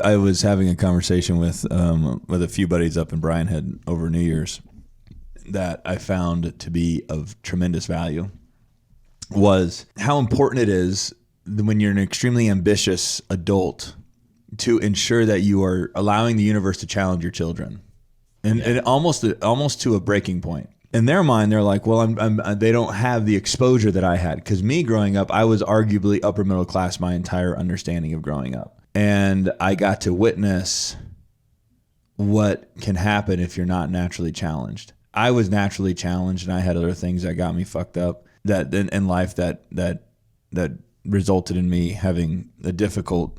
I was having a conversation with a few buddies up in Bryan Head over New Year's that I found to be of tremendous value was how important it is when you're an extremely ambitious adult to ensure that you are allowing the universe to challenge your children, and almost to a breaking point. In their mind, they're like, well, they don't have the exposure that I had. Because me growing up, I was arguably upper middle class my entire understanding of growing up. And I got to witness what can happen if you're not naturally challenged. I was naturally challenged, and I had other things that got me fucked up that in life that resulted in me having a difficult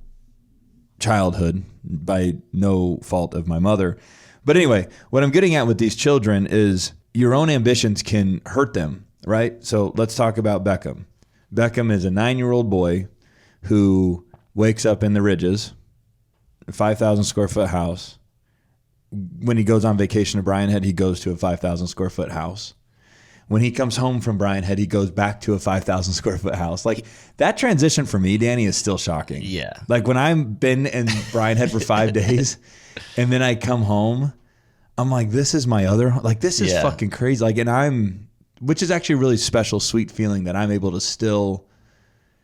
childhood by no fault of my mother. But anyway, what I'm getting at with these children is your own ambitions can hurt them, right? So let's talk about Beckham. Beckham is a 9-year-old boy who wakes up in the Ridges, a 5,000 square foot house. When he goes on vacation to Bryan Head, he goes to a 5,000 square foot house. When he comes home from Bryan Head, he goes back to a 5,000 square foot house. Like, that transition for me, Danny, is still shocking. Yeah. Like, when I've been in Bryan Head for 5 days and then I come home, I'm like, this is my other, like, this is fucking crazy. Like, and which is actually a really special, sweet feeling that I'm able to still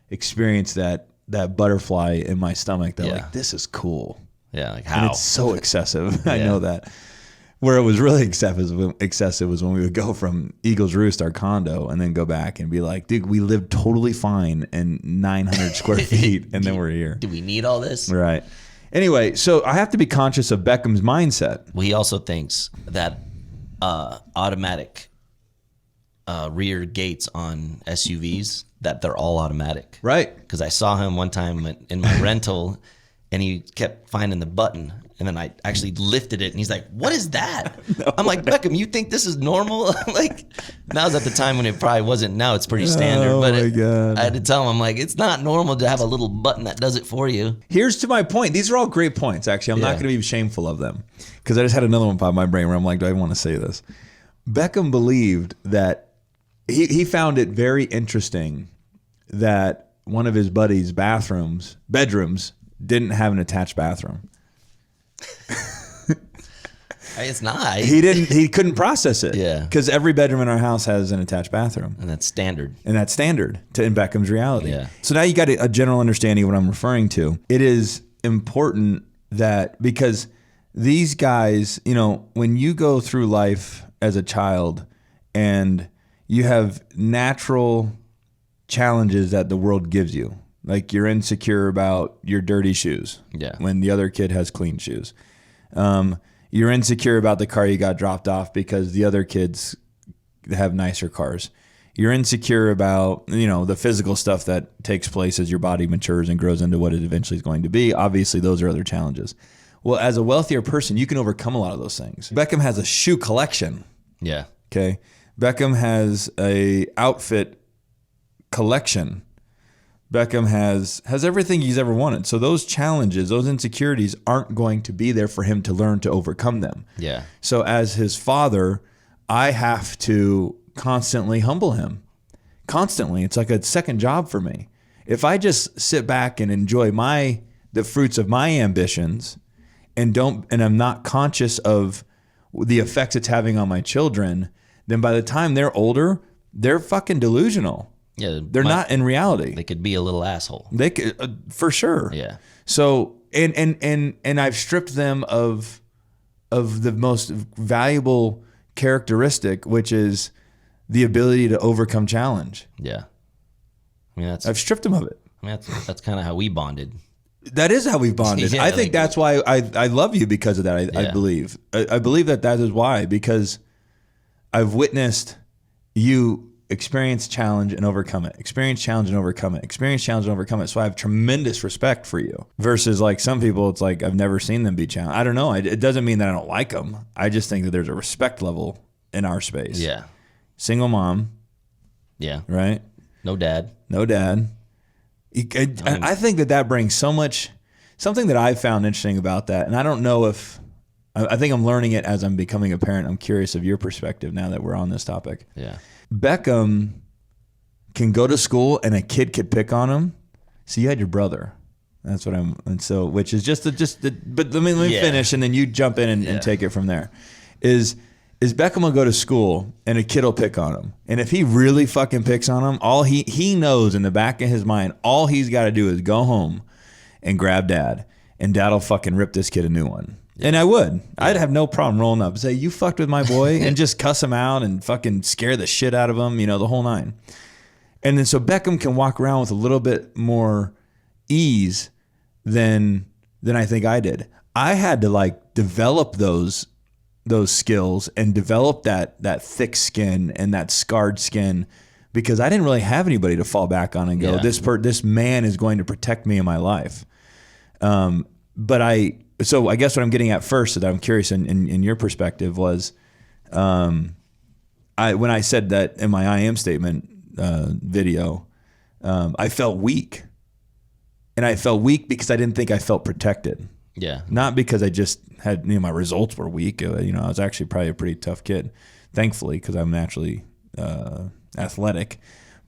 experience that butterfly in my stomach that like, this is cool. Yeah. Like, how? And it's so excessive. I know that. Where it was really excessive was when we would go from Eagles Roost, our condo, and then go back and be like, dude, we lived totally fine in 900 square feet, and then we're here. Do we need all this? Right. Anyway, so I have to be conscious of Beckham's mindset. Well, he also thinks that automatic rear gates on SUVs, that they're all automatic. Right. Because I saw him one time in my rental, and he kept finding the button. And then I actually lifted it, and he's like, what is that? No I'm like, Beckham, you think this is normal? Like, now's at the time when it probably wasn't. Now it's pretty standard. Oh, but my God. I had to tell him, I'm like, it's not normal to have a little button that does it for you. Here's to my point. These are all great points, actually. I'm not going to be shameful of them. Because I just had another one pop in my brain where I'm like, do I want to say this? Beckham believed that he found it very interesting that one of his buddies' bedrooms, didn't have an attached bathroom. It's not. He couldn't process it. Yeah. Because every bedroom in our house has an attached bathroom. And that's standard. And that's standard in Beckham's reality. Yeah. So now you got a general understanding of what I'm referring to. It is important that, because these guys, you know, when you go through life as a child and you have natural challenges that the world gives you, like you're insecure about your dirty shoes when the other kid has clean shoes. You're insecure about the car you got dropped off because the other kids have nicer cars. You're insecure about, you know, the physical stuff that takes place as your body matures and grows into what it eventually is going to be. Obviously, those are other challenges. Well, as a wealthier person, you can overcome a lot of those things. Beckham has a shoe collection. Yeah. Okay. Beckham has a outfit collection. Beckham has everything he's ever wanted. So those challenges, those insecurities aren't going to be there for him to learn to overcome them. Yeah. So as his father, I have to constantly humble him. Constantly. It's like a second job for me. If I just sit back and enjoy the fruits of my ambitions and I'm not conscious of the effects it's having on my children, then by the time they're older, they're fucking delusional. Yeah, they're not in reality. They could be a little asshole. They could, for sure. Yeah. So and I've stripped them of the most valuable characteristic, which is the ability to overcome challenge. Yeah. I mean, I've stripped them of it. I mean, that's kind of how we bonded. That is how we bonded. Yeah, I think that's why I love you because of that. I believe. I believe that is why, because I've witnessed you experience challenge and overcome it. Experience challenge and overcome it. Experience challenge and overcome it. So I have tremendous respect for you. Versus like some people, it's like I've never seen them be challenged. I don't know. It doesn't mean that I don't like them. I just think that there's a respect level in our space. Yeah. Single mom. Yeah. Right? No dad. No dad. I think that brings so much. Something that I found interesting about that, and I don't know if, I think I'm learning it as I'm becoming a parent. I'm curious of your perspective now that we're on this topic. Yeah. Beckham can go to school and a kid could pick on him. So you had your brother. That's what and so, which is but let me finish and then you jump in and take it from there. Is Beckham will go to school and a kid will pick on him. And if he really fucking picks on him, all he knows in the back of his mind, all he's got to do is go home and grab dad, and dad'll fucking rip this kid a new one. And I would. I'd have no problem rolling up and say, you fucked with my boy, and just cuss him out and fucking scare the shit out of him, the whole nine. And then so Beckham can walk around with a little bit more ease than I think I did. I had to like develop those skills and develop that thick skin and that scarred skin, because I didn't really have anybody to fall back on and go, this man is going to protect me in my life. So I guess what I'm getting at first, that I'm curious in your perspective, was when I said that in my I am statement video, I felt weak. And I felt weak because I didn't think I felt protected. Yeah. Not because I just had, my results were weak. I was actually probably a pretty tough kid, thankfully, because I'm naturally athletic.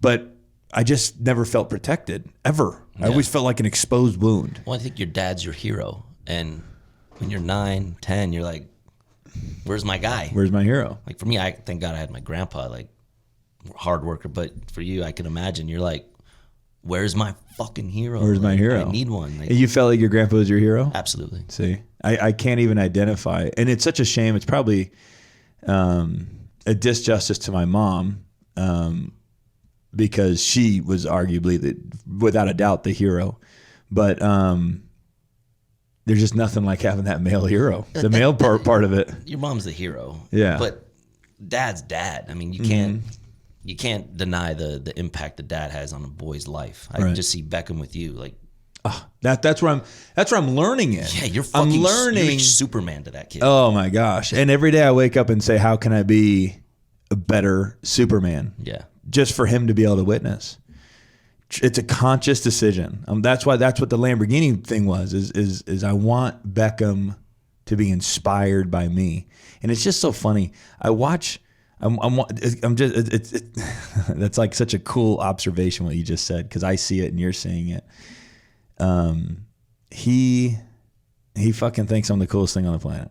But I just never felt protected, ever. Yeah. I always felt like an exposed wound. Well, I think your dad's your hero. And when you're 9, 10, you're like, where's my guy? Where's my hero? Like for me, thank God I had my grandpa, like hard worker. But for you, I can imagine you're like, where's my fucking hero? Where's my hero? I need one. Like, and you felt like your grandpa was your hero? Absolutely. See, I can't even identify. And it's such a shame. It's probably a disjustice to my mom, because she was arguably, without a doubt, the hero. But there's just nothing like having that male hero, the male part of it. Your mom's the hero. Yeah. But dad's dad. I mean, you can't you can't deny the impact that dad has on a boy's life. I can just see Beckham with you, like. That's where I'm learning it. Yeah, you're Superman to that kid. Oh my gosh! And every day I wake up and say, how can I be a better Superman? Yeah. Just for him to be able to witness. It's a conscious decision. That's what the Lamborghini thing was. Is I want Beckham to be inspired by me, and it's just so funny. That's like such a cool observation what you just said, because I see it and you're seeing it. He fucking thinks I'm the coolest thing on the planet.